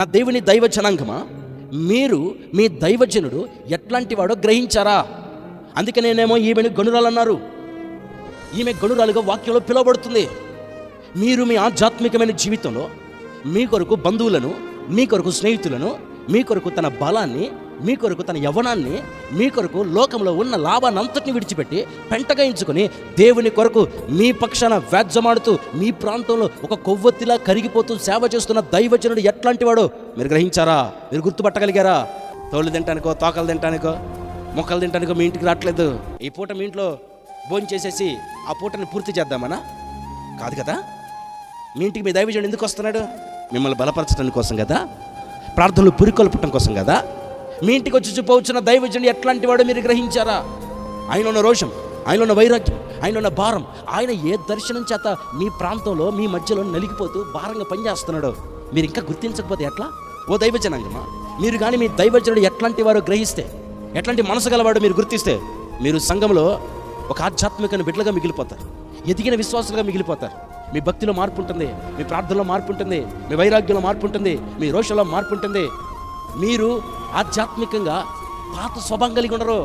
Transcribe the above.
నా దేవుని దైవ జనాంగమా, మీరు మీ దైవజనుడు ఎట్లాంటి వాడో గ్రహించారా? అందుకే నేనేమో ఈమెను గనురాలు అన్నారు. ఈమె గనురాలుగా వాక్యంలో పిలువబడుతుంది. మీరు మీ ఆధ్యాత్మికమైన జీవితంలో మీ కొరకు బంధువులను, మీ కొరకు స్నేహితులను, మీ కొరకు తన బలాన్ని, మీ కొరకు తన యవ్వనాన్ని, మీ కొరకు లోకంలో ఉన్న లాభాన్ని అంతటిని విడిచిపెట్టి పెంటగాయించుకొని దేవుని కొరకు మీ పక్షాన వ్యాజ్యమాడుతూ మీ ప్రాంతంలో ఒక కొవ్వొత్తిలా కరిగిపోతూ సేవ చేస్తున్న దైవజనుడు ఎట్లాంటి వాడో మీరు గ్రహించారా? మీరు గుర్తుపట్టగలిగారా? తోళ్ళు తింటానికో, తోకలు తింటానికో, మొక్కలు తింటానికో మీ ఇంటికి రావట్లేదు. ఈ పూట మీ ఇంట్లో భోజనం చేసేసి ఆ పూటని పూర్తి చేద్దామనా? కాదు కదా. మీ ఇంటికి మీ దైవజనుడు ఎందుకు వస్తున్నాడు? మిమ్మల్ని బలపరచడం కోసం కదా, ప్రార్థనలు పురికొల్పటం కోసం కదా. మీ ఇంటికి వచ్చి చూపవచ్చున్న దైవజనుడు ఎట్లాంటి వాడో మీరు గ్రహించారా? ఆయన ఉన్న రోషం, ఆయన ఉన్న వైరాగ్యం, ఆయన ఉన్న భారం, ఆయన ఏ దర్శనం చేత మీ ప్రాంతంలో మీ మధ్యలో నలిగిపోతూ భారంగా పనిచేస్తున్నాడో మీరు ఇంకా గుర్తించకపోతే ఎట్లా? ఓ దైవజనాంగమా, మీరు కానీ మీ దైవజనుడు ఎట్లాంటి వారో గ్రహిస్తే, ఎట్లాంటి మనసు గలవాడో మీరు గుర్తిస్తే, మీరు సంఘంలో ఒక ఆధ్యాత్మిక బిడ్డలుగా మిగిలిపోతారు, ఎదిగిన విశ్వాసులుగా మిగిలిపోతారు. మీ భక్తిలో మార్పు ఉంటుంది, మీ ప్రార్థనలో మార్పు ఉంటుంది, మీ వైరాగ్యంలో మార్పు ఉంటుంది, మీ రోషంలో మార్పు ఉంటుంది. మీరు ఆధ్యాత్మికంగా పాత స్వభావం కలిగి ఉండరు.